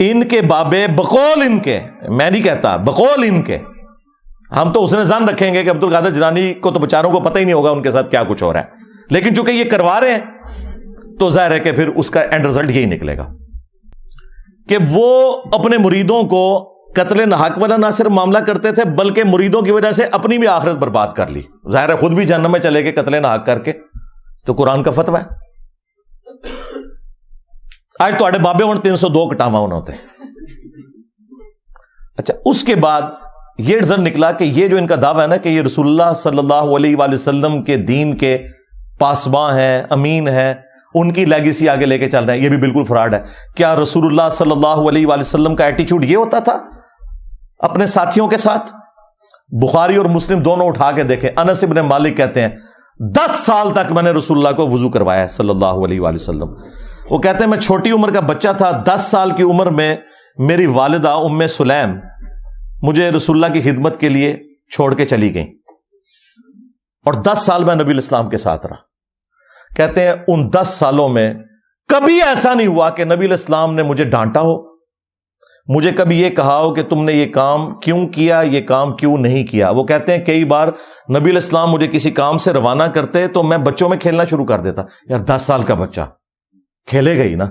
ان کے بابے بقول ان کے، میں نہیں کہتا، بقول ان کے، ہم تو حسن ظن رکھیں گے کہ عبد القادر جیلانی کو تو بیچاروں کو پتہ ہی نہیں ہوگا ان کے ساتھ کیا کچھ ہو رہا ہے، لیکن چونکہ یہ کروا رہے ہیں تو ظاہر ہے کہ پھر اس کا اینڈ رزلٹ یہی نکلے گا کہ وہ اپنے مریدوں کو قتل ناحق والا نہ صرف معاملہ کرتے تھے بلکہ مریدوں کی وجہ سے اپنی بھی آخرت برباد کر لی، ظاہر ہے خود بھی جہنم میں چلے گئے قتل ناحق کر کے، تو قرآن کا فتویٰ ہے۔ آج تو آڑے بابے 302 کٹاوا ہونا ہوتے ہیں۔ اچھا، اس کے بعد یہ رزلٹ نکلا کہ یہ جو ان کا دعویٰ ہے نا کہ یہ رسول اللہ صلی اللہ علیہ وآلہ وسلم کے دین کے پاسباں ہیں، امین ہیں، ان کی لیگیسی آگے لے کے چل رہے ہیں، یہ بھی بالکل فراڈ ہے۔ کیا رسول اللہ صلی اللہ علیہ وآلہ وسلم کا ایٹیچیوڈ یہ ہوتا تھا اپنے ساتھیوں کے ساتھ؟ بخاری اور مسلم دونوں اٹھا کے دیکھیں، انس ابن مالک کہتے ہیں 10 سال تک میں نے رسول اللہ کو وضو کروایا ہے صلی اللہ علیہ وآلہ وسلم۔ وہ کہتے ہیں میں چھوٹی عمر کا بچہ تھا، 10 سال کی عمر میں میری والدہ ام سلیم مجھے رسول اللہ کی خدمت کے لیے چھوڑ کے چلی گئیں، اور 10 سال میں نبی الاسلام کے ساتھ رہا۔ کہتے ہیں ان 10 سالوں میں کبھی ایسا نہیں ہوا کہ نبی الاسلام نے مجھے ڈانٹا ہو، مجھے کبھی یہ کہا ہو کہ تم نے یہ کام کیوں کیا، یہ کام کیوں نہیں کیا۔ وہ کہتے ہیں کئی بار نبی الاسلام مجھے کسی کام سے روانہ کرتے تو میں بچوں میں کھیلنا شروع کر دیتا۔ یار 10 سال کا بچہ کھیلے گا ہی نا۔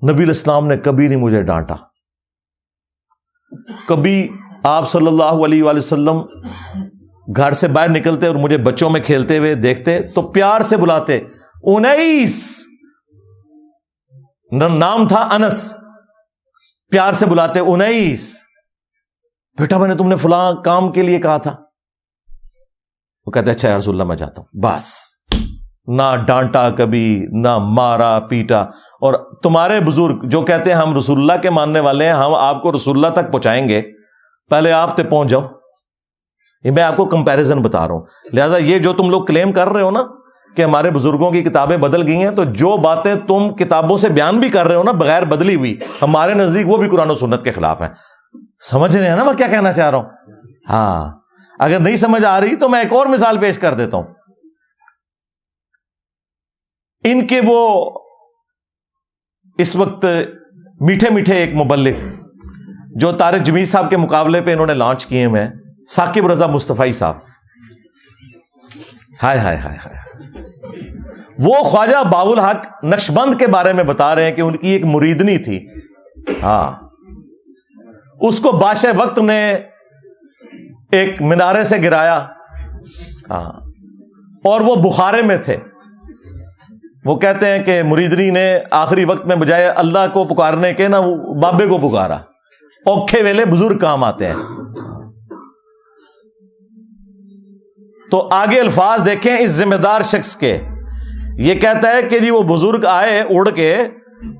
نبی الاسلام نے کبھی نہیں مجھے ڈانٹا، کبھی آپ صلی اللہ علیہ وآلہ وسلم گھر سے باہر نکلتے اور مجھے بچوں میں کھیلتے ہوئے دیکھتے تو پیار سے بلاتے، انیس، نام تھا انس، پیار سے بلاتے، انیس بیٹا میں نے تم نے فلاں کام کے لیے کہا تھا۔ وہ کہتے اچھا یا رسول اللہ میں جاتا ہوں۔ بس نہ ڈانٹا کبھی، نہ مارا پیٹا۔ اور تمہارے بزرگ جو کہتے ہیں ہم رسول اللہ کے ماننے والے ہیں، ہم آپ کو رسول اللہ تک پہنچائیں گے، پہلے آپ تے پہنچ جاؤ۔ یہ میں آپ کو کمپیریزن بتا رہا ہوں۔ لہذا یہ جو تم لوگ کلیم کر رہے ہو نا کہ ہمارے بزرگوں کی کتابیں بدل گئی ہیں، تو جو باتیں تم کتابوں سے بیان بھی کر رہے ہو نا بغیر بدلی ہوئی، ہمارے نزدیک وہ بھی قرآن و سنت کے خلاف ہیں۔ سمجھ رہے ہیں نا میں کیا کہنا چاہ رہا ہوں؟ ہاں، اگر نہیں سمجھ آ رہی تو میں ایک اور مثال پیش کر دیتا ہوں۔ ان کے وہ اس وقت میٹھے میٹھے ایک مبلغ جو طارق جمیل صاحب کے مقابلے پہ انہوں نے لانچ کیے ہوئے ہیں، ثاقب رضا مصطفی صاحب، ہائے ہائے ہائے ہائے، وہ خواجہ باب الحق نقشبند کے بارے میں بتا رہے ہیں کہ ان کی ایک مریدنی تھی، ہاں، اس کو بادشاہ وقت نے ایک مینارے سے گرایا، ہاں، اور وہ بخارے میں تھے۔ وہ کہتے ہیں کہ مریدنی نے آخری وقت میں بجائے اللہ کو پکارنے کے نا بابے کو پکارا۔ اوکھے ویلے بزرگ کام آتے ہیں۔ تو آگے الفاظ دیکھیں اس ذمہ دار شخص کے، یہ کہتا ہے کہ جی وہ بزرگ آئے اڑ کے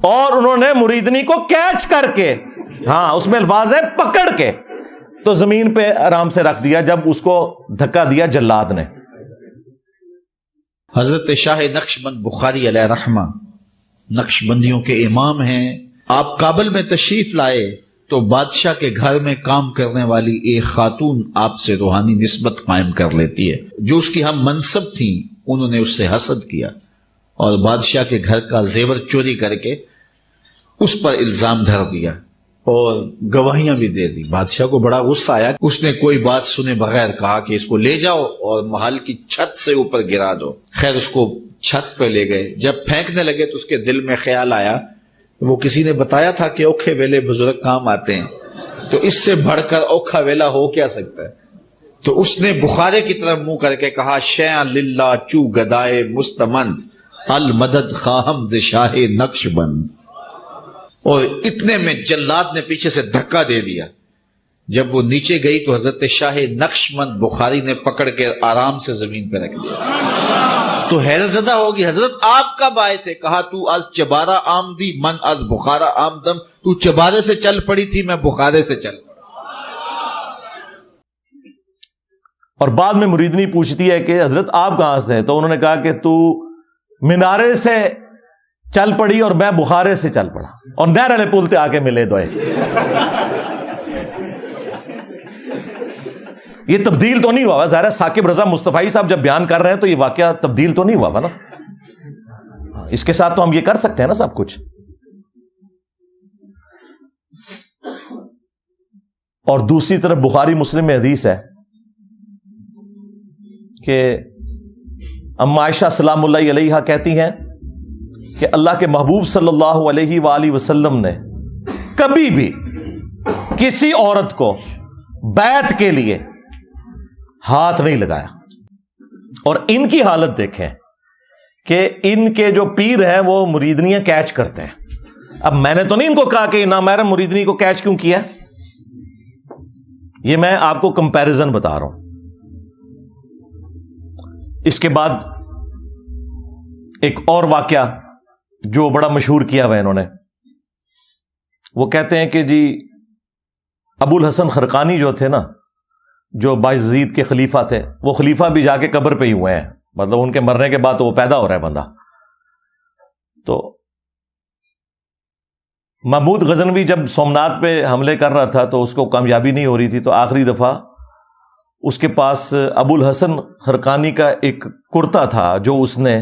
اور انہوں نے مریدنی کو کیچ کر کے، ہاں اس میں الفاظ ہے پکڑ کے، تو زمین پہ آرام سے رکھ دیا جب اس کو دھکا دیا جلاد نے۔ حضرت شاہ نقشبند بخاری علیہ رحمہ نقشبندیوں کے امام ہیں۔ آپ کابل میں تشریف لائے تو بادشاہ کے گھر میں کام کرنے والی ایک خاتون آپ سے روحانی نسبت قائم کر لیتی ہے۔ جو اس کی ہم منصب تھیں انہوں نے اس سے حسد کیا اور بادشاہ کے گھر کا زیور چوری کر کے اس پر الزام دھر دیا اور گواہیاں بھی دے دی۔ بادشاہ کو بڑا غصہ آیا، اس نے کوئی بات سنے بغیر کہا کہ اس کو لے جاؤ اور محل کی چھت سے اوپر گرا دو۔ خیر اس کو چھت پہ لے گئے، جب پھینکنے لگے تو اس کے دل میں خیال آیا، وہ کسی نے بتایا تھا کہ اوکھے ویلے بزرگ کام آتے ہیں، تو اس سے بڑھ کر اوکھا ویلا ہو کیا سکتا ہے؟ تو اس نے بخارے کی طرف منہ کر کے کہا، شیعہ للہ چو گدائے مستمند المدد خواہم ز شاہ نقشبند۔ اور اتنے میں جلاد نے پیچھے سے دھکا دے دیا۔ جب وہ نیچے گئی تو حضرت شاہ نقشبند بخاری نے پکڑ کے آرام سے زمین پہ رکھ دیا۔ تو حیرت زدہ ہوگی، حضرت آپ کب آئے تھے؟ کہا تو از چبارہ آمدی من از بخارا آمدم، تو چبارے سے چل پڑی تھی، میں بخارے سے چل پڑا۔ اور بعد میں مریدنی پوچھتی ہے کہ حضرت آپ کہاں سے ہیں؟ تو انہوں نے کہا کہ تو مینارے سے چل پڑی اور میں بخارے سے چل پڑا، اور نہر والے پل تے آ کے ملے دوئے۔ یہ تبدیل تو نہیں ہوا، ظاہر ہے ثاقب رضا مصطفی صاحب جب بیان کر رہے ہیں تو یہ واقعہ تبدیل تو نہیں ہوا نا، اس کے ساتھ تو ہم یہ کر سکتے ہیں نا سب کچھ۔ اور دوسری طرف بخاری مسلم میں حدیث ہے کہ اما عائشہ سلام اللہ علیہا کہتی ہیں کہ اللہ کے محبوب صلی اللہ علیہ وآلہ وسلم نے کبھی بھی کسی عورت کو بیعت کے لیے ہاتھ نہیں لگایا. اور ان کی حالت دیکھیں کہ ان کے جو پیر ہیں وہ مریدنیاں کیچ کرتے ہیں. اب میں نے تو نہیں ان کو کہا کہ نامحرم مریدنی کو کیچ کیوں کیا، یہ میں آپ کو کمپیریزن بتا رہا ہوں. اس کے بعد ایک اور واقعہ جو بڑا مشہور کیا ہوا انہوں نے، وہ کہتے ہیں کہ جی ابو الحسن خرقانی جو تھے نا، جو بایزید کے خلیفہ تھے، وہ خلیفہ بھی جا کے قبر پہ ہی ہوئے ہیں، مطلب ان کے مرنے کے بعد تو وہ پیدا ہو رہا ہے بندہ. تو محمود غزنوی جب سومناتھ پہ حملے کر رہا تھا تو اس کو کامیابی نہیں ہو رہی تھی، تو آخری دفعہ اس کے پاس ابو الحسن خرقانی کا ایک کرتا تھا جو اس نے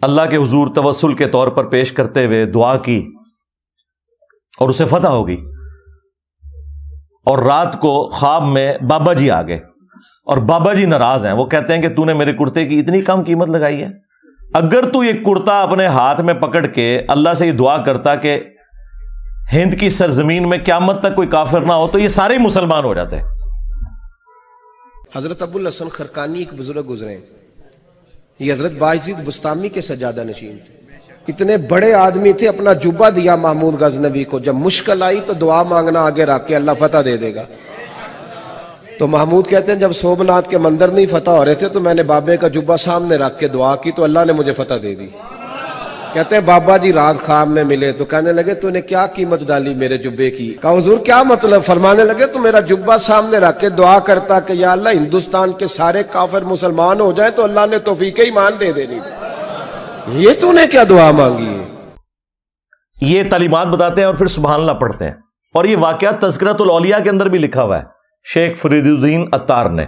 اللہ کے حضور توسل کے طور پر پیش کرتے ہوئے دعا کی اور اسے فتح ہو گئی. اور رات کو خواب میں بابا جی آ گئے اور بابا جی ناراض ہیں. وہ کہتے ہیں کہ تو نے میرے کرتے کی اتنی کم قیمت لگائی ہے، اگر تو یہ کرتا اپنے ہاتھ میں پکڑ کے اللہ سے یہ دعا کرتا کہ ہند کی سرزمین میں قیامت تک کوئی کافر نہ ہو تو یہ سارے مسلمان ہو جاتے. حضرت ابو الحسن خرقانی ایک بزرگ گزرے، یہ حضرت بایزید بستامی کے سجادہ نشین تھے. اتنے بڑے آدمی تھے، اپنا جبہ دیا محمود غزنوی کو، جب مشکل آئی تو دعا مانگنا آگے رکھ کے اللہ فتح دے دے گا. تو محمود کہتے ہیں جب سومناتھ کے مندر نہیں فتح ہو رہے تھے تو میں نے بابے کا جبہ سامنے رکھ کے دعا کی تو اللہ نے مجھے فتح دے دی. کہتے ہیں بابا جی رات خواب میں ملے تو کہنے لگے تو نے کیا قیمت ڈالی میرے جبے کی؟ کہا حضور کیا مطلب؟ فرمانے لگے تو میرا جبہ سامنے رکھ کے دعا کرتا کہ یا اللہ ہندوستان کے سارے کافر مسلمان ہو جائیں تو اللہ نے توفیق ایمان دے دینی. یہ تو نے کیا دعا مانگی ہے؟ یہ تعلیمات بتاتے ہیں اور پھر سبحان اللہ پڑھتے ہیں. اور یہ واقعہ تذکرۃ الاولیاء کے اندر بھی لکھا ہوا ہے شیخ فرید الدین عطار نے.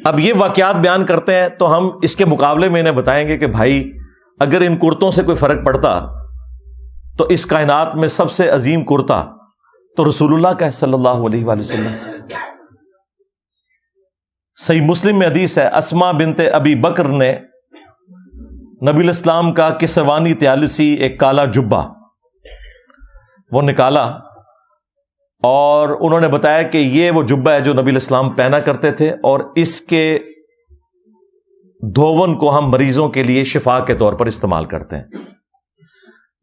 اب یہ واقعات بیان کرتے ہیں تو ہم اس کے مقابلے میں انہیں بتائیں گے کہ بھائی اگر ان کرتوں سے کوئی فرق پڑتا تو اس کائنات میں سب سے عظیم کرتا تو رسول اللہ کا ہے صلی اللہ علیہ وآلہ وسلم. صحیح مسلم میں حدیث ہے اسما بنت ابی بکر نے نبی الاسلام کا کسروانی طیالسی ایک کالا جبہ وہ نکالا اور انہوں نے بتایا کہ یہ وہ جبہ ہے جو نبی الاسلام پہنا کرتے تھے اور اس کے دھون کو ہم مریضوں کے لیے شفا کے طور پر استعمال کرتے ہیں.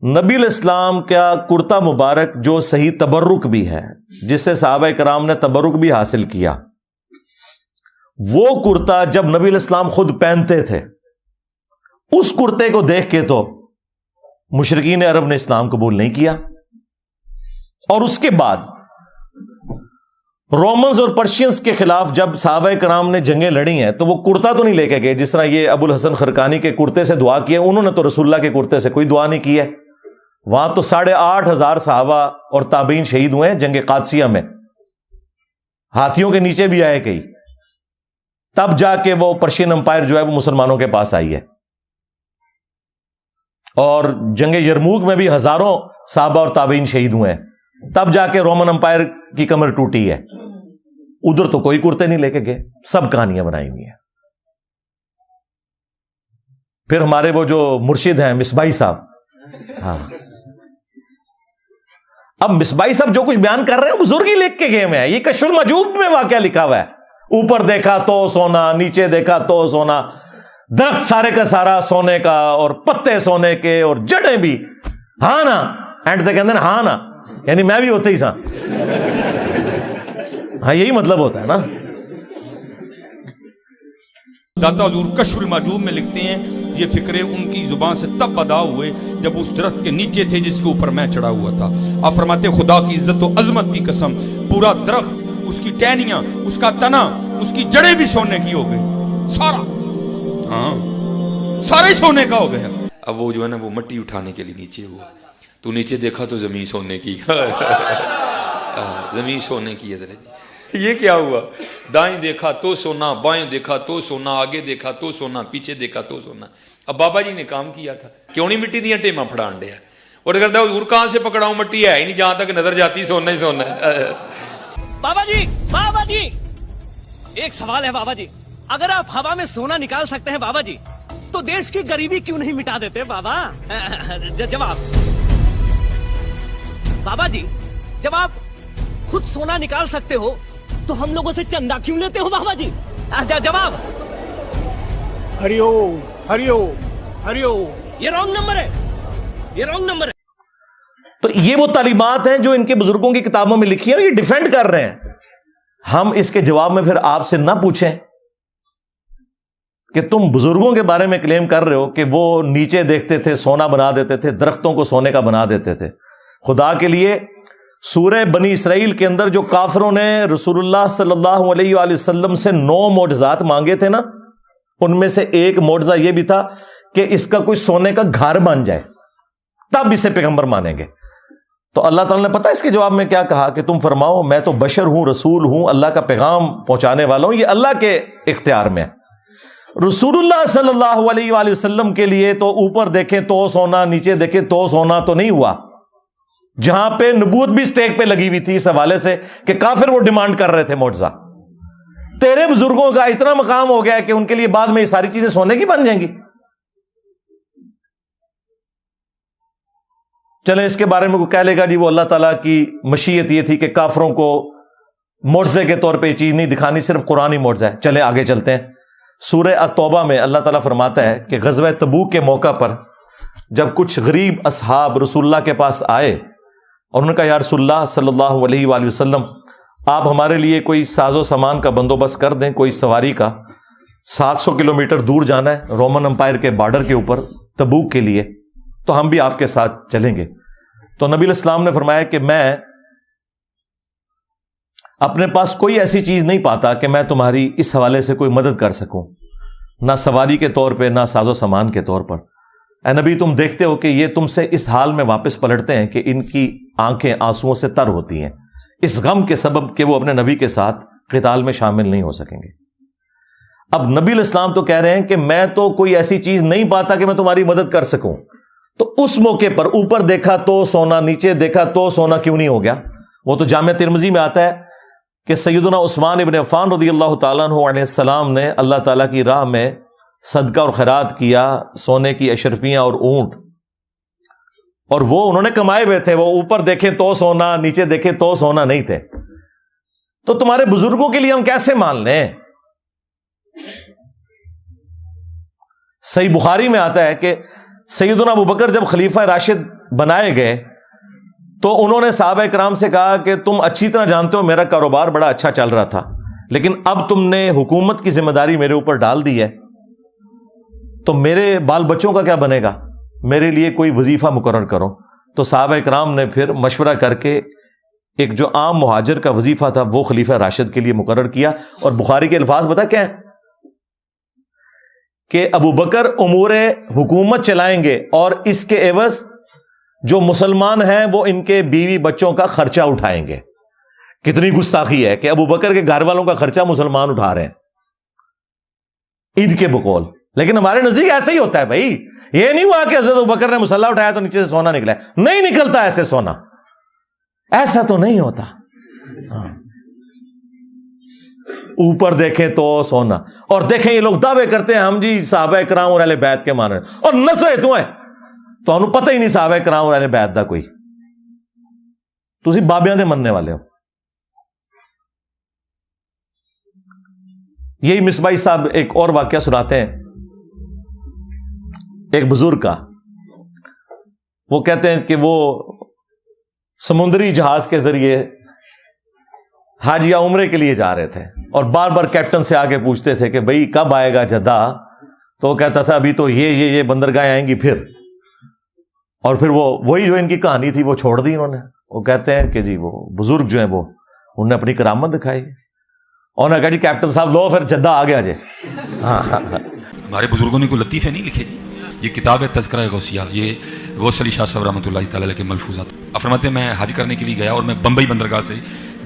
نبی الاسلام کا کرتا مبارک جو صحیح تبرک بھی ہے، جس سے صحابہ کرام نے تبرک بھی حاصل کیا، وہ کرتا جب نبی الاسلام خود پہنتے تھے، اس کرتے کو دیکھ کے تو مشرکین عرب نے اسلام قبول نہیں کیا. اور اس کے بعد رومنز اور پرشینز کے خلاف جب صحابہ کرام نے جنگیں لڑی ہیں تو وہ کرتا تو نہیں لے کے گئے، جس طرح یہ ابو الحسن خرقانی کے کرتے سے دعا کی ہے، انہوں نے تو رسول اللہ کے کرتے سے کوئی دعا نہیں کی ہے. وہاں تو 8,500 صحابہ اور تابعین شہید ہوئے ہیں جنگ قادسیہ میں، ہاتھیوں کے نیچے بھی آئے کئی، تب جا کے وہ پرشین امپائر جو ہے وہ مسلمانوں کے پاس آئی ہے. اور جنگ یرموک میں بھی ہزاروں صحابہ اور تابعین شہید ہوئے ہیں، تب جا کے رومن امپائر کی کمر ٹوٹی ہے. ادھر تو کوئی کرتے نہیں لے کے گئے، سب کہانیاں بنائی ہوئی ہیں. پھر ہمارے وہ جو مرشد ہیں مصباحی صاحب، ہاں اب مصباحی صاحب جو کچھ بیان کر رہے ہیں بزرگ ہی لکھ کے گئے ہوئے ہیں. یہ کشف المجوب میں واقعہ لکھا ہوا ہے، اوپر دیکھا تو سونا، نیچے دیکھا تو سونا، درخت سارے کا سارا سونے کا اور پتے سونے کے اور جڑیں بھی. ہاں نا اینڈ تک کہتے ہیں ہاں نا، یعنی میں بھی ہوتا ہی سا. ہاں یہی مطلب ہوتا ہے نا. داتا حضور کشف المجوب میں لکھتے ہیں یہ فکرے ان کی زبان سے تب ادا ہوئے جب اس درخت کے نیچے تھے جس کے اوپر میں چڑھا ہوا تھا. آپ فرماتے خدا کی عزت و عظمت کی قسم، پورا درخت، اس کی ٹہنیاں، اس کا تنا، اس کی جڑیں بھی سونے کی ہو گئی، سارا، ہاں سارے سونے کا ہو گیا. اب وہ جو ہے نا وہ مٹی اٹھانے کے لیے نیچے ہوا، تو نیچے دیکھا تو زمین سونے کی، زمین سونے کی ہے. یہ کیا ہوا؟ دائیں دیکھا تو سونا، بائیں دیکھا تو سونا، آگے دیکھا تو سونا، پیچھے دیکھا تو سونا. اب بابا جی نے کام کیا تھا، کیوں نہیں مٹی دیا ٹیما پھڑان دیا؟ اور کہتا ہے حضور کہاں سے پکڑاؤں, مٹی ہے ہی نہیں, جہاں تک نظر جاتی سونا ہی سونا ہے. بابا جی ایک سوال ہے بابا جی, اگر آپ ہوا میں سونا نکال سکتے ہیں بابا جی تو دیش کی غریبی کیوں نہیں مٹا دیتے بابا؟ جواب بابا جی, جب آپ خود سونا نکال سکتے ہو تو ہم لوگوں سے چندہ کیوں لیتے ہو بابا جی؟ جواب ہری اوم ہری اوم ہری اوم. یہ رانگ نمبر ہے, یہ رانگ نمبر ہے. تو یہ وہ تعلیمات ہیں جو ان کے بزرگوں کی کتابوں میں لکھی ہیں, یہ ڈیفینڈ کر رہے ہیں. ہم اس کے جواب میں پھر آپ سے نہ پوچھیں کہ تم بزرگوں کے بارے میں کلیم کر رہے ہو کہ وہ نیچے دیکھتے تھے سونا بنا دیتے تھے, درختوں کو سونے کا بنا دیتے تھے. خدا کے لیے سورہ بنی اسرائیل کے اندر جو کافروں نے رسول اللہ صلی اللہ علیہ وآلہ وسلم سے 9 معجزات مانگے تھے نا, ان میں سے ایک معجزہ یہ بھی تھا کہ اس کا کوئی سونے کا گھر بن جائے, تب اسے پیغمبر مانیں گے. تو اللہ تعالیٰ نے پتہ اس کے جواب میں کیا کہا کہ تم فرماؤ میں تو بشر ہوں, رسول ہوں, اللہ کا پیغام پہنچانے والا ہوں, یہ اللہ کے اختیار میں ہے. رسول اللہ صلی اللہ علیہ وآلہ وسلم کے لیے تو اوپر دیکھیں تو سونا, نیچے دیکھیں تو سونا تو نہیں ہوا. جہاں پہ نبوت بھی سٹیک پہ لگی ہوئی تھی اس حوالے سے کہ کافر وہ ڈیمانڈ کر رہے تھے معجزہ. تیرے بزرگوں کا اتنا مقام ہو گیا ہے کہ ان کے لیے بعد میں یہ ساری چیزیں سونے کی بن جائیں گی. چلیں اس کے بارے میں کوئی کہہ لے گا جی وہ اللہ تعالیٰ کی مشیت یہ تھی کہ کافروں کو معجزے کے طور پہ یہ چیز نہیں دکھانی, صرف قرآن ہی معجزہ ہے. چلیں آگے چلتے ہیں. سورہ التوبہ میں اللہ تعالیٰ فرماتا ہے کہ غزوہ تبوک کے موقع پر جب کچھ غریب اصحاب رسول اللہ کے پاس آئے اور انہوں نے کہا یا رسول اللہ صلی اللہ علیہ وآلہ وسلم آپ ہمارے لیے کوئی ساز و سامان کا بندوبست کر دیں, کوئی سواری کا. 700 کلومیٹر دور جانا ہے رومن امپائر کے بارڈر کے اوپر تبوک کے لیے, تو ہم بھی آپ کے ساتھ چلیں گے. تو نبی علیہ السلام نے فرمایا کہ میں اپنے پاس کوئی ایسی چیز نہیں پاتا کہ میں تمہاری اس حوالے سے کوئی مدد کر سکوں, نہ سواری کے طور پہ نہ ساز و سامان کے طور پر. اے نبی تم دیکھتے ہو کہ یہ تم سے اس حال میں واپس پلٹتے ہیں کہ ان کی آنکھیں آنسوؤں سے تر ہوتی ہیں, اس غم کے سبب کہ وہ اپنے نبی کے ساتھ قتال میں شامل نہیں ہو سکیں گے. اب نبی علیہ السلام تو کہہ رہے ہیں کہ میں تو کوئی ایسی چیز نہیں پاتا کہ میں تمہاری مدد کر سکوں. تو اس موقع پر اوپر دیکھا تو سونا, نیچے دیکھا تو سونا کیوں نہیں ہو گیا؟ وہ تو جامع ترمذی میں آتا ہے کہ سیدنا عثمان ابن عفان رضی اللہ تعالیٰ عنہ علیہ السلام نے اللہ تعالیٰ کی راہ میں صدقہ اور خیرات کیا, سونے کی اشرفیاں اور اونٹ, اور وہ انہوں نے کمائے ہوئے تھے. وہ اوپر دیکھیں تو سونا, نیچے دیکھیں تو سونا نہیں تھے. تو تمہارے بزرگوں کے لیے ہم کیسے مان لیں؟ صحیح بخاری میں آتا ہے کہ سیدنا ابوبکر جب خلیفہ راشد بنائے گئے تو انہوں نے صحابہ کرام سے کہا کہ تم اچھی طرح جانتے ہو میرا کاروبار بڑا اچھا چل رہا تھا, لیکن اب تم نے حکومت کی ذمہ داری میرے اوپر ڈال دی ہے, تو میرے بال بچوں کا کیا بنے گا؟ میرے لیے کوئی وظیفہ مقرر کرو. تو صحابہ کرام نے پھر مشورہ کر کے ایک جو عام مہاجر کا وظیفہ تھا وہ خلیفہ راشد کے لیے مقرر کیا. اور بخاری کے الفاظ بتا کیا ہے کہ ابو بکر امور حکومت چلائیں گے اور اس کے عوض جو مسلمان ہیں وہ ان کے بیوی بچوں کا خرچہ اٹھائیں گے. کتنی گستاخی ہے کہ ابو بکر کے گھر والوں کا خرچہ مسلمان اٹھا رہے ہیں ان کے بقول. لیکن ہمارے نزدیک ایسا ہی ہوتا ہے بھائی. یہ نہیں ہوا کہ حضرت ابو بکر نے مسلح اٹھایا تو نیچے سے سونا نکلا ہے, نہیں نکلتا ایسے سونا, ایسا تو نہیں ہوتا. اوپر دیکھیں تو سونا, اور دیکھیں یہ لوگ دعوے کرتے ہیں ہم جی صحابہ کرام اور اہل بیت کے مان رہے ہیں, اور نسوے تو ہیں تو انہوں پتہ ہی نہیں صحابہ کرام اور اہل بیت دا کوئی, تسی بابیاں دے مننے والے ہو. یہی مصباحی صاحب ایک اور واقعہ سناتے ہیں ایک بزرگ کا. وہ کہتے ہیں کہ وہ سمندری جہاز کے ذریعے حج یا عمرے کے لیے جا رہے تھے اور بار بار کیپٹن سے آگے پوچھتے تھے کہ بھئی کب آئے گا جدہ؟ تو وہ کہتا تھا ابھی تو یہ بندرگاہیں آئیں گی پھر. اور پھر وہی جو ان کی کہانی تھی وہ چھوڑ دی انہوں نے. وہ کہتے ہیں کہ جی وہ بزرگ جو ہیں وہ انہوں نے اپنی کرامت دکھائی اور نے کہا جی کیپٹن صاحب لو پھر جدہ آ گیا جی. ہمارے بزرگوں نے کوئی لطیفے نہیں لکھے جی. یہ کتاب ہے تذکرہ غوثیہ, یہ غوث علی شاہ صاحب رحمۃ اللہ تعالی علیہ کے ملفوظات. فرماتے ہیں میں حج کرنے کے لیے گیا اور میں بمبئی بندرگاہ سے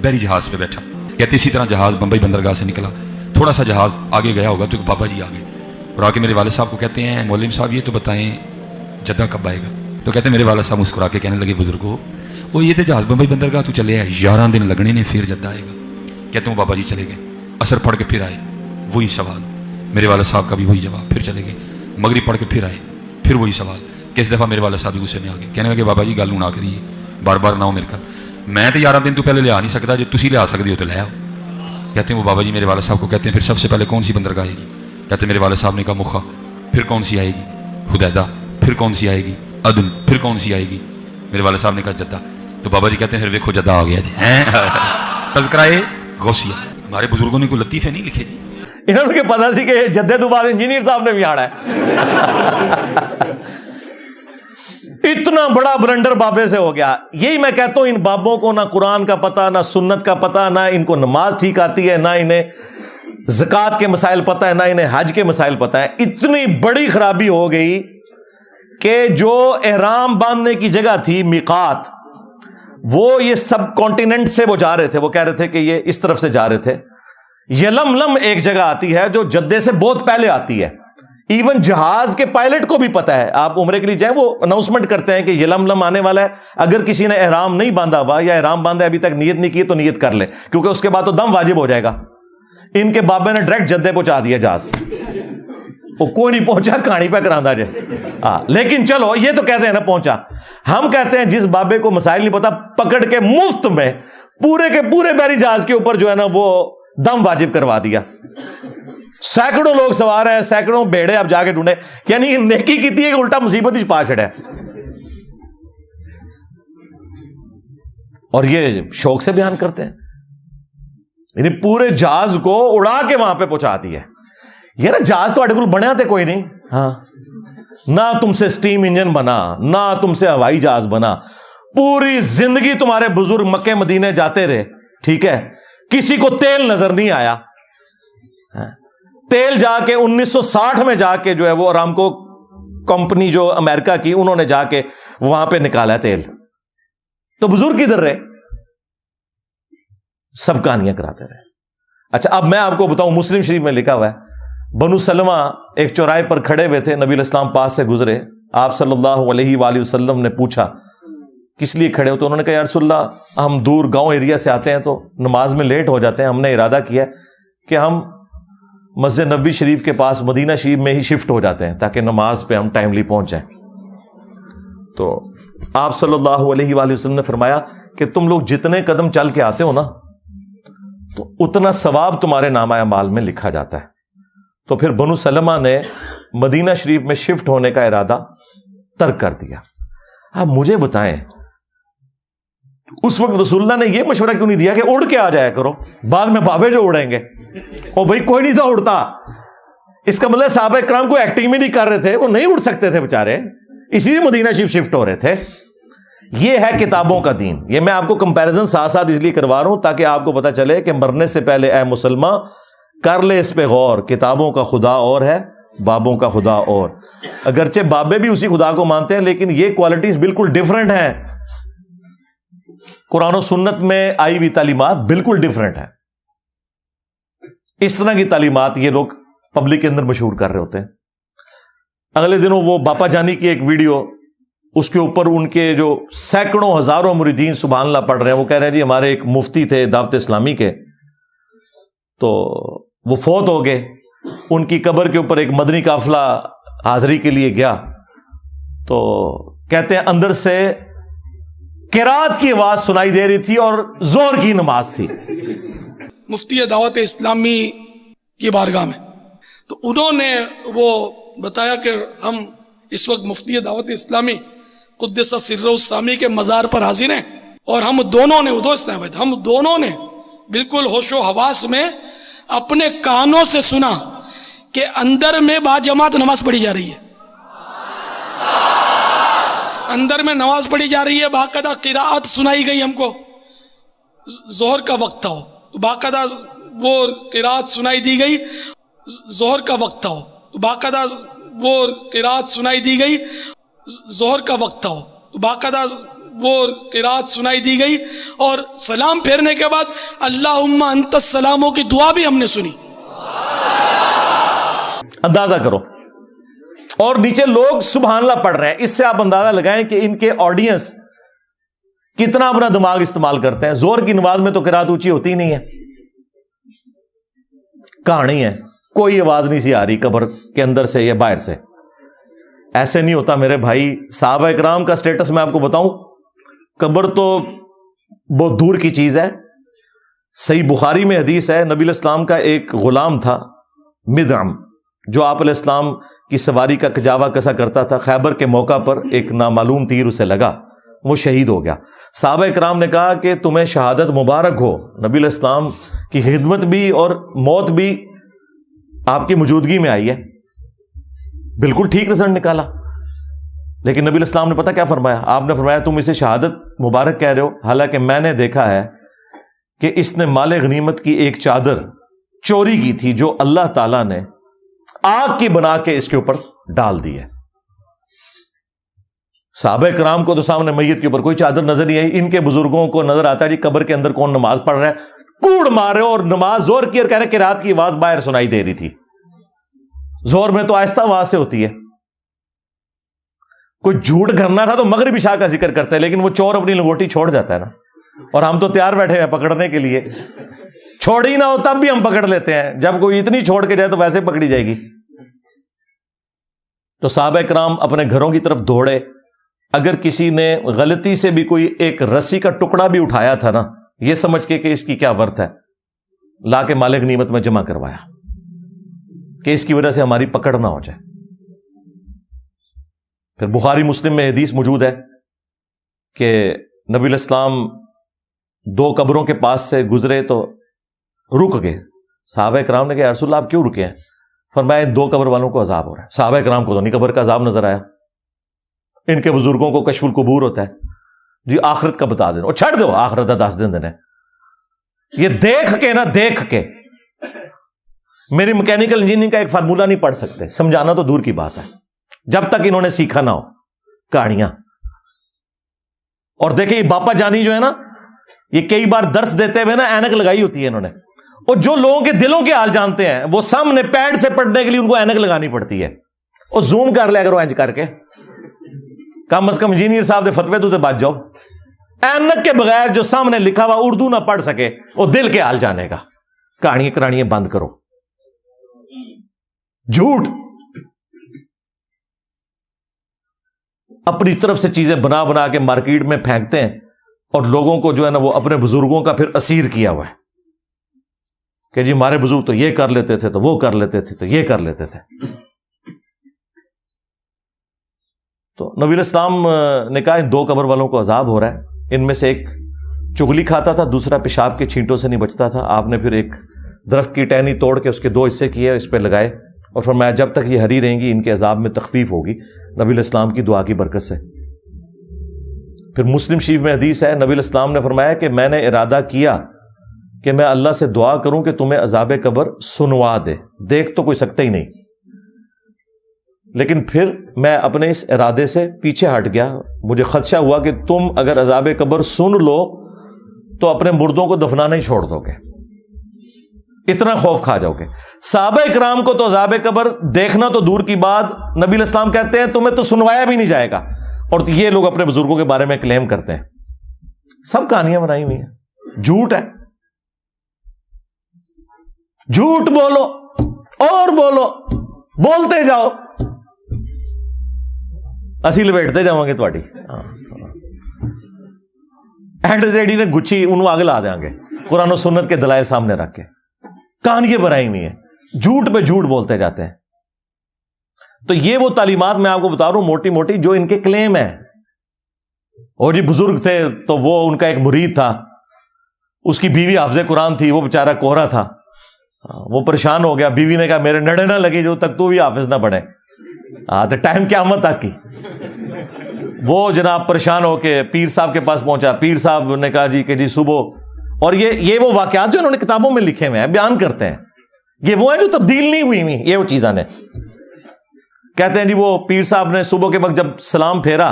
بحری جہاز پہ بیٹھا. کہتے اسی طرح جہاز بمبئی بندرگاہ سے نکلا, تھوڑا سا جہاز آگے گیا ہوگا تو ایک بابا جی آ گئے اور آ کے میرے والد صاحب کو کہتے ہیں مولوی صاحب یہ تو بتائیں جدہ کب آئے گا؟ تو کہتے ہیں میرے والد صاحب مسکرا کے کہنے لگے بزرگو وہ یہ تو جہاز بمبئی بندرگاہ تو چلے آئے 11 دن لگنے نے پھر جدہ آئے گا. کہتے ہیں بابا جی چلے گئے, عصر پڑھ کے پھر آئے, وہی سوال, میرے والد صاحب کا بھی وہی جواب, پھر چلے گئے, مغرب پڑھ کے پھر آئے, پھر وہی سوال. کس دفعہ میرے والد صاحب بھی غصے میں آ گئے, کہنے لگے بابا جی گل نہ کریے, بار بار نہ ہو میرے گھر, میں تو 11 دن تو پہلے لیا نہیں سکتا, جو تسی لیا سکتے ہو تو لے آؤ. کہتے ہیں وہ بابا جی میرے والد صاحب کو کہتے ہیں پھر سب سے پہلے کون سی بندرگاہ آئے گی؟ کہتے ہیں میرے والد صاحب نے کہا مخا, پھر کون سی آئے گی؟ حدیدہ, پھر کون سی آئے گی؟ عدن, پھر کون سی آئے گی؟ میرے والد صاحب نے کہا جدہ. تو بابا جی کہتے ہیں پھر دیکھو جدہ آ گیا جی. تذکرہ غوثیہ. ہمارے بزرگوں نے کوئی لطیفے نہیں لکھے جی. انہوں نے پتا سی کہ جدے تو بعد انجینئر صاحب نے بھی آنا ہے. اتنا بڑا بلنڈر بابے سے ہو گیا. یہی میں کہتا ہوں ان بابوں کو نہ قرآن کا پتہ, نہ سنت کا پتہ, نہ ان کو نماز ٹھیک آتی ہے, نہ انہیں زکوٰۃ کے مسائل پتہ ہے, نہ انہیں حج کے مسائل پتہ ہے. اتنی بڑی خرابی ہو گئی کہ جو احرام باندھنے کی جگہ تھی میقات, وہ یہ سب کانٹیننٹ سے وہ جا رہے تھے, وہ کہہ رہے تھے کہ یہ اس طرف سے جا رہے تھے. یلملم ایک جگہ آتی ہے جو جدے سے بہت پہلے آتی ہے, ایون جہاز کے پائلٹ کو بھی پتا ہے. آپ عمرے کے لیے جائیں وہ اناؤنسمنٹ کرتے ہیں کہ یلملم آنے والا ہے, اگر کسی نے احرام نہیں باندھا ہوا یا احرام باندھا ابھی تک نیت نہیں کی تو نیت کر لے, کیونکہ اس کے بعد تو دم واجب ہو جائے گا. ان کے بابے نے ڈائریکٹ جدے پہنچا دیا جہاز, وہ کوئی نہیں پہنچا, کہانی پہ کراندہ جائے. لیکن چلو یہ تو کہتے ہیں نا پہنچا. ہم کہتے ہیں جس بابے کو مسائل نہیں پتا, پکڑ کے مفت میں پورے کے پورے بحری جہاز کے اوپر جو ہے نا وہ دم واجب کروا دیا. سینکڑوں لوگ سوار ہیں, سینکڑوں بیڑے آپ جا کے ڈھونڈے, یعنی نیکی کی تھی الٹا مصیبت ہی پا چھڑے. اور یہ شوق سے بیان کرتے ہیں, یعنی پورے جہاز کو اڑا کے وہاں پہ پہنچا دیا. یہ نا جہاز تو اڈگل بنیا تھے کوئی نہیں, ہاں, نہ تم سے سٹیم انجن بنا, نہ تم سے ہوائی جہاز بنا. پوری زندگی تمہارے بزرگ مکے مدینے جاتے رہے, ٹھیک ہے, کسی کو تیل نظر نہیں آیا. تیل جا کے 1960 میں جا کے جو ہے وہ ارامکو کمپنی جو امریکہ کی, انہوں نے جا کے وہاں پہ نکالا تیل. تو بزرگ کدھر رہے؟ سب کہانیاں کراتے رہے. اچھا اب میں آپ کو بتاؤں, مسلم شریف میں لکھا ہوا ہے, بنو سلمہ ایک چوراہے پر کھڑے ہوئے تھے, نبی الاسلام پاس سے گزرے, آپ صلی اللہ علیہ وآلہ وسلم نے پوچھا کس لیے کھڑے ہو؟ تو انہوں نے کہا یا رسول اللہ ہم دور گاؤں ایریا سے آتے ہیں تو نماز میں لیٹ ہو جاتے ہیں, ہم نے ارادہ کیا کہ ہم مسجد نبوی شریف کے پاس مدینہ شریف میں ہی شفٹ ہو جاتے ہیں تاکہ نماز پہ ہم ٹائملی پہنچ جائیں. تو آپ صلی اللہ علیہ وآلہ وسلم نے فرمایا کہ تم لوگ جتنے قدم چل کے آتے ہو نا تو اتنا ثواب تمہارے نامہ اعمال میں لکھا جاتا ہے. تو پھر بنو سلمہ نے مدینہ شریف میں شفٹ ہونے کا ارادہ ترک کر دیا. آپ مجھے بتائیں اس وقت رسول اللہ نے یہ مشورہ کیوں نہیں دیا کہ اڑ کے آ جایا کرو, بعد میں بابے جو اڑیں گے؟ او بھائی کوئی نہیں تھا اڑتا. اس کا مطلب صحابہ کرام کو ایکٹنگ بھی نہیں کر رہے تھے, وہ نہیں اڑ سکتے تھے بےچارے, اسی لیے مدینہ شریف شفٹ ہو رہے تھے. یہ ہے کتابوں کا دین. یہ میں آپ کو کمپیریزن ساتھ ساتھ اس لیے کروا رہا ہوں تاکہ آپ کو پتا چلے کہ مرنے سے پہلے اے مسلمان کر لے اس پہ غور, کتابوں کا خدا اور ہے, بابوں کا خدا اور. اگرچہ بابے بھی اسی خدا کو مانتے ہیں لیکن یہ کوالٹیز بالکل ڈیفرنٹ ہیں. قرآن و سنت میں آئی ہوئی تعلیمات بالکل ڈیفرنٹ ہیں. اس طرح کی تعلیمات یہ لوگ پبلک کے اندر مشہور کر رہے ہوتے ہیں. اگلے دنوں وہ باپا جانی کی ایک ویڈیو, اس کے اوپر ان کے جو سینکڑوں ہزاروں مریدین سبحان اللہ پڑھ رہے ہیں, وہ کہہ رہے ہیں جی ہمارے ایک مفتی تھے دعوت اسلامی کے, تو وہ فوت ہو گئے. ان کی قبر کے اوپر ایک مدنی قافلہ حاضری کے لیے گیا, تو کہتے ہیں اندر سے قرات کی آواز سنائی دے رہی تھی اور زور کی نماز تھی. مفتی دعوت اسلامی کی بارگاہ میں تو انہوں نے وہ بتایا کہ ہم اس وقت مفتی دعوت اسلامی قدس سرہ السامی کے مزار پر حاضر ہیں, اور ہم دونوں نے بالکل ہوش و حواس میں اپنے کانوں سے سنا کہ اندر میں با جماعت نماز پڑھی جا رہی ہے, اندر میں نماز پڑھی جا رہی ہے, باقاعدہ قراءت سنائی گئی. ہم کو ظہر کا وقت تھا, باقاعدہ وہ قراءت سنائی دی گئی. ظہر کا وقت تھا, باقاعدہ وہ قراءت سنائی دی گئی. ظہر کا وقت تھا, باقاعدہ وہ قراءت سنائی دی گئی, اور سلام پھیرنے کے بعد اللہم انت السلاموں کی دعا بھی ہم نے سنی. اندازہ کرو اور نیچے لوگ سبحان اللہ پڑھ رہے ہیں. اس سے آپ اندازہ لگائیں کہ ان کے آڈینس کتنا اپنا دماغ استعمال کرتے ہیں. زور کی نماز میں تو قرات اونچی ہوتی ہی نہیں ہے. کہانی ہے, کوئی آواز نہیں سی آ رہی قبر کے اندر سے یا باہر سے. ایسے نہیں ہوتا میرے بھائی. صحابہ کرام کا سٹیٹس میں آپ کو بتاؤں, قبر تو بہت دور کی چیز ہے. صحیح بخاری میں حدیث ہے, نبی علیہ السلام کا ایک غلام تھا مدعم, جو آپ علیہ السلام کی سواری کا کجاوا کسا کرتا تھا. خیبر کے موقع پر ایک نامعلوم تیر اسے لگا, وہ شہید ہو گیا. صحابہ کرام نے کہا کہ تمہیں شہادت مبارک ہو. نبی علیہ السلام کی خدمت بھی اور موت بھی آپ کی موجودگی میں آئی ہے. بالکل ٹھیک رزلٹ نکالا. لیکن نبی علیہ السلام نے پتہ کیا فرمایا؟ آپ نے فرمایا تم اسے شہادت مبارک کہہ رہے ہو, حالانکہ میں نے دیکھا ہے کہ اس نے مال غنیمت کی ایک چادر چوری کی تھی جو اللہ تعالیٰ نے آگ کی بنا کے اس کے اوپر ڈال دی ہے. صحابہ کرام کو تو سامنے میت کے اوپر کوئی چادر نظر نہیں آئی. ان کے بزرگوں کو نظر آتا ہے جی قبر کے اندر کون نماز پڑھ رہا ہے, کوڑ مارے اور نماز زور کی اور کہہ رہے کہ رات کی آواز باہر سنائی دے رہی تھی. زور میں تو آہستہ آواز سے ہوتی ہے. کوئی جھوٹ کرنا تھا تو مغرب عشاء کا ذکر کرتا ہے, لیکن وہ چور اپنی لنگوٹی چھوڑ جاتا ہے نا, اور ہم تو تیار بیٹھے ہیں پکڑنے کے لیے. چھوڑ ہی نہ ہو تب بھی ہم پکڑ لیتے ہیں, جب کوئی اتنی چھوڑ کے جائے تو ویسے پکڑی جائے گی. تو صحابہ کرام اپنے گھروں کی طرف دوڑے. اگر کسی نے غلطی سے بھی کوئی ایک رسی کا ٹکڑا بھی اٹھایا تھا نا, یہ سمجھ کے کہ اس کی کیا ورت ہے, لا کے مال غنیمت میں جمع کروایا کہ اس کی وجہ سے ہماری پکڑ نہ ہو جائے. پھر بخاری مسلم میں حدیث موجود ہے کہ نبی علیہ السلام 2 قبروں کے پاس سے گزرے تو رک گئے. صحابہ کرام نے کہا رسول اللہ آپ کیوں رکے ہیں؟ فرمایا 2 قبر والوں کو عذاب ہو رہا ہے. صحابہ کرام کو تو نہیں قبر کا عذاب نظر آیا. ان کے بزرگوں کو کشف القبور ہوتا ہے, جی آخرت کا بتا دینا, اور چھڑ دو آخرت کا 10 دن دینا. یہ دیکھ کے نا, دیکھ کے میری میکینیکل انجینئرنگ کا ایک فارمولہ نہیں پڑھ سکتے, سمجھانا تو دور کی بات ہے جب تک انہوں نے سیکھا نہ ہو کہانیاں. اور دیکھیں یہ باپا جانی جو ہے نا, یہ کئی بار درس دیتے ہوئے نا اینک لگائی ہوتی ہے انہوں نے, اور جو لوگوں کے دلوں کے حال جانتے ہیں وہ سامنے پیڈ سے پڑھنے کے لیے ان کو اینک لگانی پڑتی ہے. اور زوم کر لیا کرو اینج کر کے, کم از کم انجینئر صاحب دے فتوے تو بچ جاؤ. اینک کے بغیر جو سامنے لکھا ہوا اردو نہ پڑھ سکے وہ دل کے حال جانے گا. کہانیاں کرانیاں بند کرو. جھوٹ اپنی طرف سے چیزیں بنا بنا کے مارکیٹ میں پھینکتے ہیں, اور لوگوں کو جو ہے نا وہ اپنے بزرگوں کا پھر اسیر کیا ہوا ہے کہ جی ہمارے بزرگ تو یہ کر لیتے تھے, تو وہ کر لیتے تھے, تو یہ کر لیتے تھے. تو نبی علیہ السلام نے کہا ان 2 قبر والوں کو عذاب ہو رہا ہے. ان میں سے ایک چگلی کھاتا تھا, دوسرا پیشاب کے چھینٹوں سے نہیں بچتا تھا. آپ نے پھر ایک درخت کی ٹہنی توڑ کے اس کے 2 حصے کیے, اس پہ لگائے, اور فرمایا جب تک یہ ہری رہیں گی ان کے عذاب میں تخفیف ہوگی نبی علیہ السلام کی دعا کی برکت سے. پھر مسلم شریف میں حدیث ہے, نبی علیہ السلام نے فرمایا کہ میں نے ارادہ کیا کہ میں اللہ سے دعا کروں کہ تمہیں عذاب قبر سنوا دے. دیکھ تو کوئی سکتا ہی نہیں, لیکن پھر میں اپنے اس ارادے سے پیچھے ہٹ گیا. مجھے خدشہ ہوا کہ تم اگر عذاب قبر سن لو تو اپنے مردوں کو دفنانا ہی چھوڑ دو گے, اتنا خوف کھا جاؤ گے. صحابہ کرام کو تو عذاب قبر دیکھنا تو دور کی بات, نبی علیہ السلام کہتے ہیں تمہیں تو سنوایا بھی نہیں جائے گا, اور یہ لوگ اپنے بزرگوں کے بارے میں کلیم کرتے ہیں. سب کہانیاں بنائی ہوئی ہیں, جھوٹ ہے. جھوٹ بولو اور بولو, بولتے جاؤ, اسی لپیٹتے جاؤں گے تھوڑی. اینڈ ریڈی نے گچھی انہوں آگے لا دیں گے قرآن و سنت کے دلائل سامنے رکھ کے. کہانیاں بنائی ہوئی ہیں, جھوٹ پہ جھوٹ بولتے جاتے ہیں. تو یہ وہ تعلیمات میں آپ کو بتا رہا ہوں موٹی موٹی جو ان کے کلیم ہیں. اور جی بزرگ تھے تو وہ ان کا ایک مرید تھا, اس کی بیوی حافظ قرآن تھی, وہ بیچارہ کوہرا تھا, وہ پریشان ہو گیا. بیوی نے کہا میرے نڑے نہ لگی جو تک تو بھی حافظ نہ بنے. تو ٹائم قیامت تک کی. وہ جناب پریشان ہو کے پیر صاحب کے پاس پہنچا. پیر صاحب نے کہا جی کہ جی صبح, اور یہ وہ واقعات جو انہوں نے کتابوں میں لکھے ہوئے ہیں, بیان کرتے ہیں, یہ وہ ہیں جو تبدیل نہیں ہوئی ہوئی, یہ وہ چیزیں نے. کہتے ہیں جی وہ پیر صاحب نے صبح کے وقت جب سلام پھیرا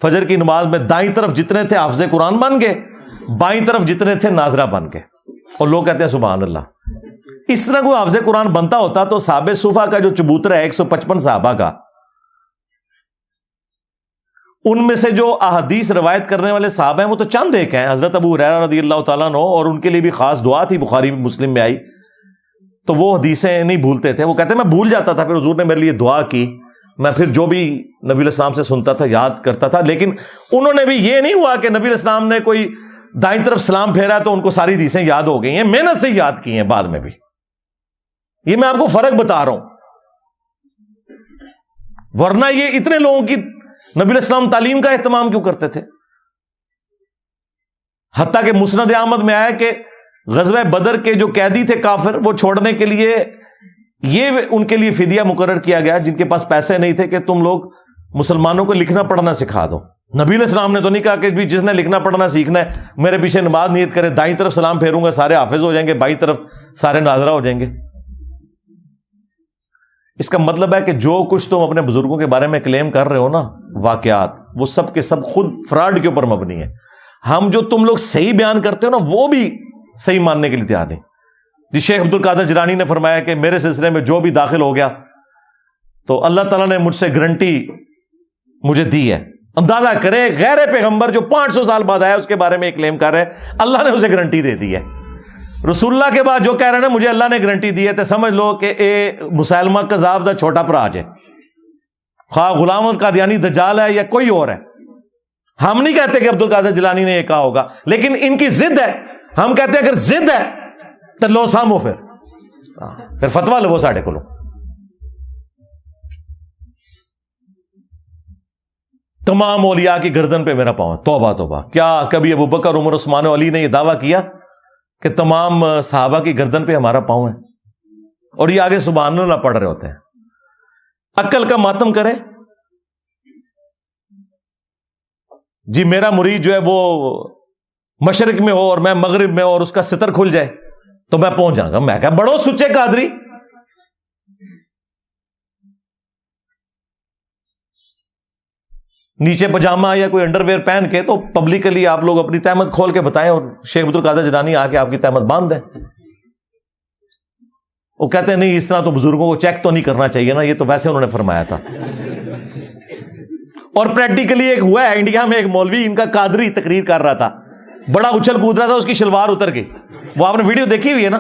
فجر کی نماز میں, دائیں طرف جتنے تھے حافظ قرآن بن گئے, بائیں طرف جتنے تھے ناظرہ بن گئے. اور لوگ کہتے ہیں سبحان اللہ. اس طرح کوئی حافظ قرآن بنتا ہوتا تو صحابہ صفا کا جو چبوترا ہے 155 صحابہ کا، ان میں سے جو احادیث روایت کرنے والے صحابہ ہیں وہ تو چند ایک ہیں، حضرت ابو ہریرہ رضی اللہ تعالیٰ عنہ، اور ان کے لیے بھی خاص دعا تھی، بخاری مسلم میں آئی، تو وہ حدیثیں نہیں بھولتے تھے. وہ کہتے ہیں میں بھول جاتا تھا، پھر حضور نے میرے لیے دعا کی، میں پھر جو بھی نبی علیہ السلام سے سنتا تھا یاد کرتا تھا. لیکن انہوں نے بھی یہ نہیں ہوا کہ نبی علیہ السلام نے کوئی دائیں طرف سلام پھیرا تو ان کو ساری حدیثیں یاد ہو گئی ہیں، محنت سے یاد کی ہیں بعد میں بھی. یہ میں آپ کو فرق بتا رہا ہوں، ورنہ یہ اتنے لوگوں کی نبی علیہ السلام تعلیم کا اہتمام کیوں کرتے تھے؟ حتیٰ کہ مسند احمد میں آیا کہ غزوہ بدر کے جو قیدی تھے کافر، وہ چھوڑنے کے لیے یہ ان کے لیے فدیہ مقرر کیا گیا، جن کے پاس پیسے نہیں تھے، کہ تم لوگ مسلمانوں کو لکھنا پڑھنا سکھا دو. نبی علیہ السلام نے تو نہیں کہا کہ بھی جس نے لکھنا پڑھنا سیکھنا ہے میرے پیچھے نماز نیت کرے، دائیں طرف سلام پھیروں گا سارے حافظ ہو جائیں گے، بائیں طرف سارے ناظرہ ہو جائیں گے. اس کا مطلب ہے کہ جو کچھ تم اپنے بزرگوں کے بارے میں کلیم کر رہے ہو نا، واقعات، وہ سب کے سب خود فراڈ کے اوپر مبنی ہے. ہم جو تم لوگ صحیح بیان کرتے ہو نا، وہ بھی صحیح ماننے کے لیے تیار نہیں. جی شیخ عبد القادر جیلانی نے فرمایا کہ میرے سلسلے میں جو بھی داخل ہو گیا تو اللہ تعالیٰ نے مجھ سے گارنٹی مجھے دی ہے. اندازہ کرے غیر پیغمبر جو 500 سال بعد آیا اس کے بارے میں ایک کلیم کر رہے ہیں، اللہ نے اسے گارنٹی دے دی ہے. رسول اللہ کے بعد جو کہہ رہے ہیں مجھے اللہ نے گارنٹی دی ہے، تو سمجھ لو کہ اے مسلمہ کذاب دا چھوٹا پراج ہے، خواہ غلام القادیانی دجال ہے یا کوئی اور ہے. ہم نہیں کہتے کہ عبد القادر جیلانی نے یہ کہا ہوگا، لیکن ان کی ضد ہے. ہم کہتے ہیں اگر ضد ہے تو لو سامو، پھر فتویٰ لو ساڑھے کو. تمام اولیاء کی گردن پہ میرا پاؤں. توبہ توبہ، کیا کبھی ابو بکر، عمر، عثمان و علی نے یہ دعویٰ کیا کہ تمام صحابہ کی گردن پہ ہمارا پاؤں ہے؟ اور یہ آگے سبحان اللہ پڑھ رہے ہوتے ہیں. عقل کا ماتم کرے. جی میرا مرید جو ہے وہ مشرق میں ہو اور میں مغرب میں، اور اس کا ستر کھل جائے تو میں پہنچ جاؤں گا. میں کہا بڑو سچے قادری. نیچے پجامہ یا کوئی انڈر ویئر پہن کے تو پبلکلی آپ لوگ اپنی تہمت کھول کے بتائیں، اور شیخ عبد القادر جیلانی آ کے آپ کی تہمت باندھ دیں. وہ کہتے ہیں نہیں، اس طرح تو بزرگوں کو چیک تو نہیں کرنا چاہیے نا، یہ تو ویسے انہوں نے فرمایا تھا. اور پریکٹیکلی ایک ہوا ہے انڈیا میں، ایک مولوی ان کا قادری تقریر کر رہا تھا، بڑا اچھل کود رہا تھا، اس کی شلوار اتر گئی. وہ آپ نے ویڈیو دیکھی ہوئی ہے نا؟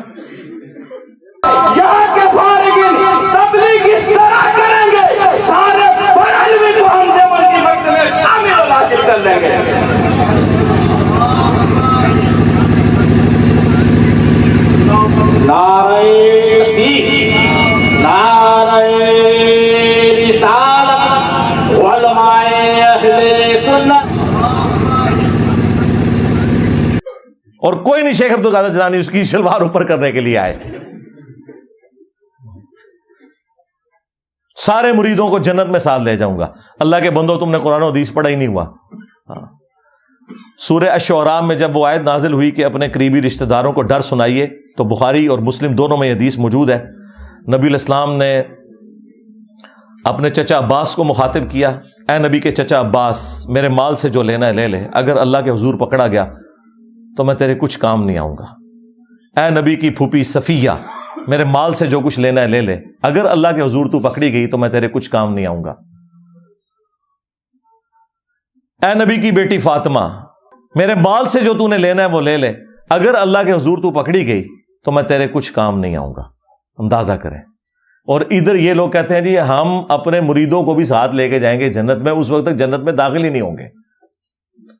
یہاں کے فارغین تبلیغ اس طرح کریں گے، سارے بڑے کو ہم دیوبند کی مکتب میں شامل حاصل کر لیں گے. نعرہ تکبیر، نعرہ رسالت، علماء اہل سنت. اور کوئی نہیں شیخ عبد القادر جیلانی اس کی شلوار اوپر کرنے کے لیے آئے. سارے مریدوں کو جنت میں ساتھ لے جاؤں گا. اللہ کے بندو، تم نے قرآن و حدیث پڑھا ہی نہیں ہوا. سورہ الشعراء میں جب وہ آیت نازل ہوئی کہ اپنے قریبی رشتہ داروں کو ڈر سنائیے، تو بخاری اور مسلم دونوں میں یہ حدیث موجود ہے. نبی علیہ السلام نے اپنے چچا عباس کو مخاطب کیا، اے نبی کے چچا عباس، میرے مال سے جو لینا ہے لے لے، اگر اللہ کے حضور پکڑا گیا تو میں تیرے کچھ کام نہیں آؤں گا. اے نبی کی پھوپھی صفیہ، میرے مال سے جو کچھ لینا ہے لے لے، اگر اللہ کے حضور تو پکڑی گئی تو میں تیرے کچھ کام نہیں آؤں گا. اے نبی کی بیٹی فاطمہ، میرے مال سے جو تو نے لینا ہے وہ لے لے، اگر اللہ کے حضور تو پکڑی گئی تو میں تیرے کچھ کام نہیں آؤں گا. اندازہ کریں. اور ادھر یہ لوگ کہتے ہیں جی ہم اپنے مریدوں کو بھی ساتھ لے کے جائیں گے جنت میں، اس وقت تک جنت میں داخل ہی نہیں ہوں گے.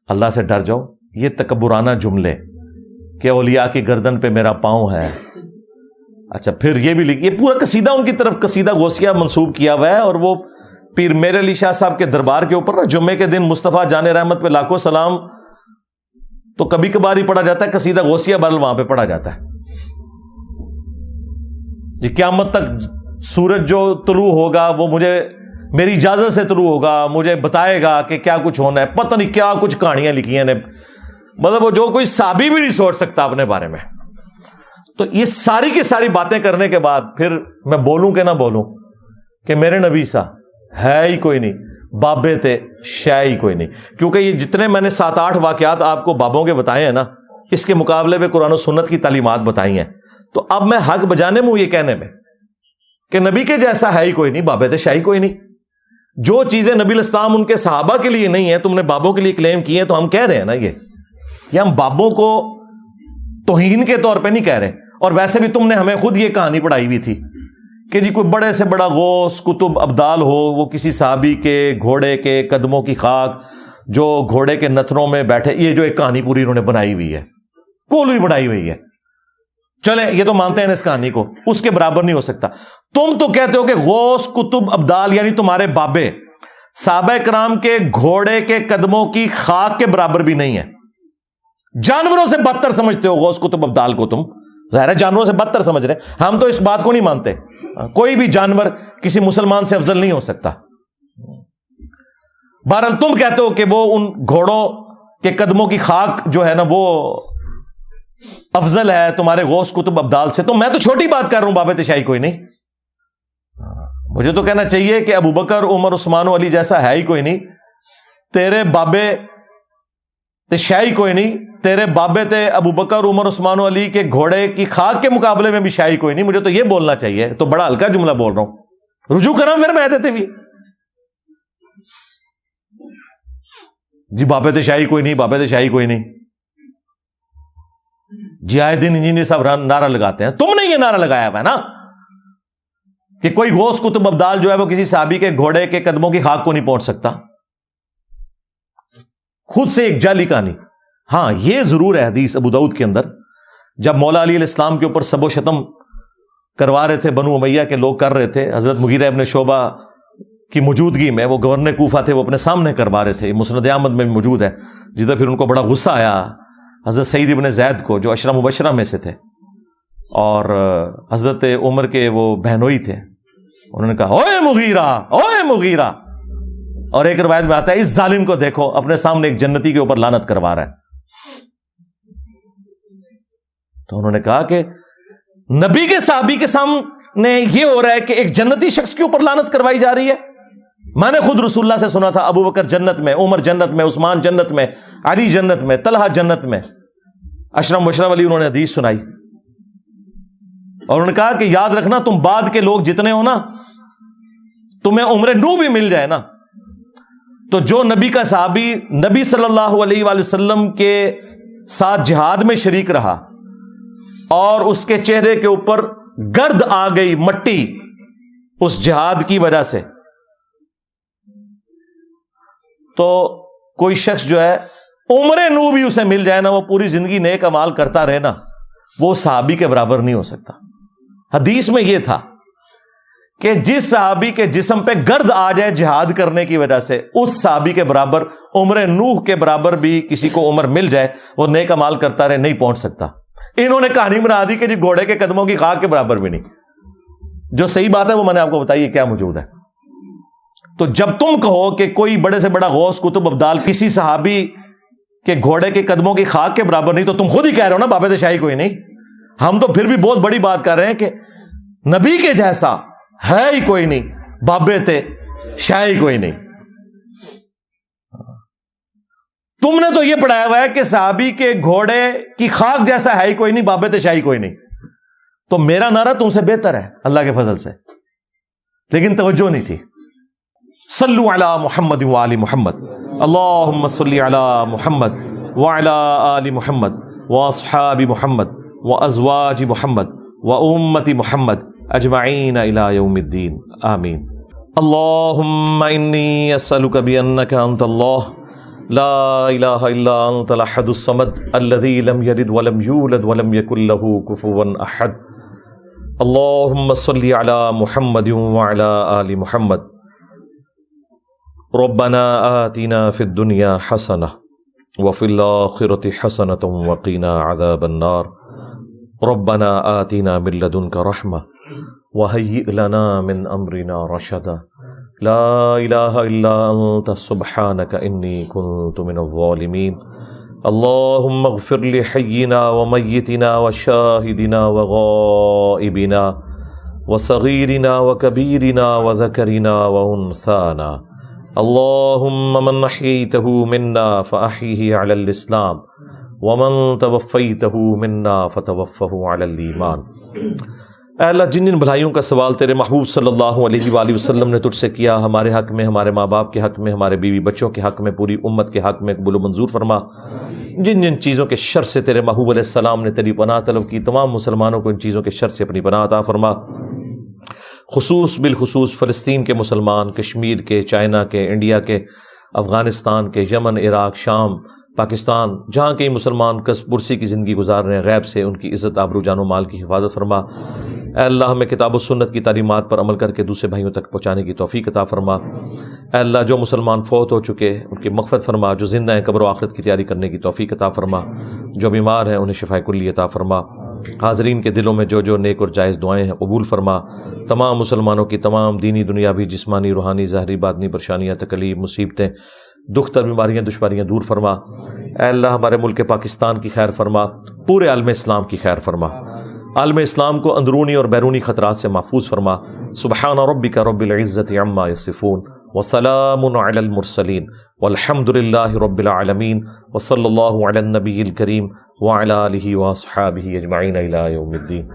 اللہ سے ڈر جاؤ. یہ تکبرانہ جملے کہ اولیاء کی گردن پہ میرا پاؤں ہے. اچھا پھر یہ بھی یہ پورا قصیدہ ان کی طرف قصیدہ غوثیہ منسوب کیا ہوا ہے. اور وہ پیر میر علی شاہ صاحب کے دربار کے اوپر نا جمعے کے دن مصطفیٰ جان رحمت پہ لاکھوں سلام تو کبھی کبھار ہی پڑھا جاتا ہے، قصیدہ غوثیہ برل وہاں پہ پڑھا جاتا ہے. یہ قیامت تک سورج جو طلوع ہوگا وہ مجھے میری اجازت سے طلوع ہوگا، مجھے بتائے گا کہ کیا کچھ ہونا ہے. پتہ نہیں کیا کچھ کہانیاں لکھی ہیں، مطلب وہ جو کوئی صحابی بھی نہیں سوچ سکتا اپنے بارے میں. تو یہ ساری کی ساری باتیں کرنے کے بعد پھر میں بولوں کہ نہ بولوں کہ میرے نبی سا ہے ہی کوئی نہیں، بابے تھے شے ہی کوئی نہیں. کیونکہ یہ جتنے میں نے 7-8 واقعات آپ کو بابوں کے بتائے ہیں نا، اس کے مقابلے میں قرآن و سنت کی تعلیمات بتائی ہیں. تو اب میں حق بجانے میں یہ کہنے میں کہ نبی کے جیسا ہے ہی کوئی نہیں، بابے شاہی کوئی نہیں. جو چیزیں نبی الاسلام ان کے صحابہ کے لیے نہیں ہیں، تم نے بابوں کے لیے کلیم کی ہیں. تو ہم کہہ رہے ہیں نا یہ ہم بابوں کو توہین کے طور پہ نہیں کہہ رہے. اور ویسے بھی تم نے ہمیں خود یہ کہانی پڑھائی ہوئی تھی کہ جی کوئی بڑے سے بڑا غوث کتب ابدال ہو، وہ کسی صحابی کے گھوڑے کے قدموں کی خاک جو گھوڑے کے نتنوں میں بیٹھے، یہ جو ایک کہانی پوری انہوں نے بنائی ہوئی ہے، کولوئی بنائی ہوئی ہے. چلیں یہ تو مانتے ہیں اس کہانی کو، اس کے برابر نہیں ہو سکتا. تم تو کہتے ہو کہ غوث کتب ابدال یعنی تمہارے بابے صحابہ کرام کے گھوڑے کے قدموں کی خاک کے برابر بھی نہیں ہے. جانوروں سے بدتر سمجھتے ہو غوث کتب ابدال کو. تم ظاہر ہے جانوروں سے بدتر سمجھ رہے. ہم تو اس بات کو نہیں مانتے. کوئی بھی جانور کسی مسلمان سے افضل نہیں ہو سکتا. بہرحال تم کہتے ہو کہ وہ ان گھوڑوں کے قدموں کی خاک جو ہے نا وہ افضل ہے تمہارے غوث کتب ابدال سے. تو میں تو چھوٹی بات کر رہا ہوں، بابے تشائی کوئی نہیں. مجھے تو کہنا چاہیے کہ ابو بکر عمر عثمان و علی جیسا ہے ہی کوئی نہیں. تیرے بابے تشائی کوئی نہیں. تیرے بابے تھے ابو بکر عمر عثمان و علی کے گھوڑے کی خاک کے مقابلے میں بھی شاہی کوئی نہیں. مجھے تو یہ بولنا چاہیے. تو بڑا ہلکا جملہ بول رہا ہوں. رجوع کرا پھر میں دیتے بھی جی بابے تشائی کوئی نہیں، بابے تشائی کوئی نہیں. جی آئے دن انجینئر صاحب نعرہ لگاتے ہیں. تم نے یہ نعرہ لگایا ہوا ہے نا کہ کوئی غوث کتب ابدال جو ہے وہ کسی صحابی کے گھوڑے کے قدموں کی خاک کو نہیں پہنچ سکتا. خود سے ایک جعلی کہانی. ہاں یہ ضرور ہے حدیث ابو داؤد کے اندر، جب مولا علی علیہ السلام کے اوپر سب و شتم کروا رہے تھے بنو امیہ کے لوگ کر رہے تھے، حضرت مغیرہ ابن شعبہ کی موجودگی میں، وہ گورنر کوفہ تھے، وہ اپنے سامنے کروا رہے تھے. مسند احمد میں بھی موجود ہے. جدھر پھر ان کو بڑا غصہ آیا حضرت سعید ابن زید کو جو عشرہ مبشرہ میں سے تھے اور حضرت عمر کے وہ بہنوئی تھے. انہوں نے کہا اوے مغیرہ، اوے مغیرہ. اور ایک روایت میں آتا ہے اس ظالم کو دیکھو اپنے سامنے ایک جنتی کے اوپر لعنت کروا رہا ہے. تو انہوں نے کہا کہ نبی کے صحابی کے سامنے یہ ہو رہا ہے کہ ایک جنتی شخص کے اوپر لعنت کروائی جا رہی ہے. میں نے خود رسول اللہ سے سنا تھا ابو بکر جنت میں، عمر جنت میں، عثمان جنت میں، علی جنت میں، طلحہ جنت میں. عشرہ مبشرہ والی انہوں نے حدیث سنائی اور انہوں نے کہا کہ یاد رکھنا تم بعد کے لوگ جتنے ہو نا، تمہیں عمر نو بھی مل جائے نا، تو جو نبی کا صحابی نبی صلی اللہ علیہ وآلہ وسلم کے ساتھ جہاد میں شریک رہا اور اس کے چہرے کے اوپر گرد آ گئی، مٹی، اس جہاد کی وجہ سے، تو کوئی شخص جو ہے عمر نو بھی اسے مل جائے نا، وہ پوری زندگی نیک اعمال کرتا رہے نا، وہ صحابی کے برابر نہیں ہو سکتا. حدیث میں یہ تھا کہ جس صحابی کے جسم پہ گرد آ جائے جہاد کرنے کی وجہ سے، اس صحابی کے برابر، عمر نوح کے برابر بھی کسی کو عمر مل جائے، وہ نیک اعمال کرتا رہے، نہیں پہنچ سکتا. انہوں نے کہانی بنا دی کہ جی گھوڑے کے قدموں کی خاک کے برابر بھی نہیں. جو صحیح بات ہے وہ میں نے آپ کو بتائی کیا موجود ہے. تو جب تم کہو کہ کوئی بڑے سے بڑا غوث کتب ابدال کسی صحابی کے گھوڑے کے قدموں کی خاک کے برابر نہیں، تو تم خود ہی کہہ رہے ہو نا بابے شاہی کوئی نہیں. ہم تو پھر بھی بہت بڑی بات کر رہے ہیں کہ نبی کے جیسا ہے ہی کوئی نہیں، بابے تھے شاہی کوئی نہیں. تم نے تو یہ پڑھایا ہوا ہے کہ صحابی کے گھوڑے کی خاک جیسا ہے ہی کوئی نہیں، بابے تھے شاہی کوئی نہیں. تو میرا نعرہ تم سے بہتر ہے اللہ کے فضل سے، لیکن توجہ نہیں تھی. صلو علی محمد وآل محمد، اللہم صلی علی محمد وعلی آل محمد واصحاب محمد وازواج محمد وامت محمد اجمعین الی یوم الدین آمین. اللہم انی اسألک بانک انت اللہ لا الہ الا انت الاحد الصمد الذی لم یلد ولم یولد ولم یکن لہ کفوا احد. اللہم صلی علی محمد وعلی آل محمد. ربنا آتنا فی الدنیا حسنہ وفی الآخرة حسنة وقنا عذاب النار. ربنا آتنا من لدنک رحمہ وہیئ لنا من امرنا رشدا. لا الہ الا انت سبحانک انی کنت من الظالمین. اللہم اغفر لحینا ومیتنا وشاہدنا وغائبنا وصغیرنا وکبیرنا وذکرنا وانثانا. اللہم من احییتہ منا فاحیہ علی الاسلام ومن توفیتہ منا فتوفہ علی الایمان۔ اے اللہ جن جن بھلائیوں کا سوال تیرے محبوب صلی اللہ علیہ وآلہ وسلم نے تجھ سے کیا، ہمارے حق میں، ہمارے ماں باپ کے حق میں، ہمارے بیوی بچوں کے حق میں، پوری امت کے حق میں قبول و منظور فرما۔ جن جن چیزوں کے شر سے تیرے محبوب علیہ السلام نے تیری پناہ طلب کی، تمام مسلمانوں کو ان چیزوں کے شر سے اپنی پناہ عطا فرما۔ بالخصوص فلسطین کے مسلمان، کشمیر کے، چائنا کے، انڈیا کے، افغانستان کے، یمن، عراق، شام، پاکستان، جہاں کئی مسلمان کس پرسی کی زندگی گزار رہے ہیں، غیب سے ان کی عزت، آبرو، جان و مال کی حفاظت فرما۔ اے اللہ ہمیں کتاب و سنت کی تعلیمات پر عمل کر کے دوسرے بھائیوں تک پہنچانے کی توفیق عطا فرما۔ اے اللہ جو مسلمان فوت ہو چکے ان کی مغفرت فرما، جو زندہ ہیں قبر و آخرت کی تیاری کرنے کی توفیق عطا فرما، جو بیمار ہیں انہیں شفاء کلی عطا فرما۔ حاضرین کے دلوں میں جو جو نیک اور جائز دعائیں ہیں قبول فرما۔ تمام مسلمانوں کی تمام دینی، دنیاوی، جسمانی، روحانی، ظاہری، باطنی پریشانیاں، تکلیف، مصیبتیں، دکھ تر، بیماریاں، دشواریاں دور فرما۔ اے اللہ ہمارے ملک پاکستان کی خیر فرما، پورے عالم اسلام کی خیر فرما۔ عالم اسلام کو اندرونی اور بیرونی خطرات سے محفوظ فرما۔ سبحان ربک رب العزت عما یصفون وسلام علی المرسلین والحمد للہ رب العالمین وصلی اللہ علی النبی الکریم وعلی آلہ واصحابہ اجمعین الی یوم الدین۔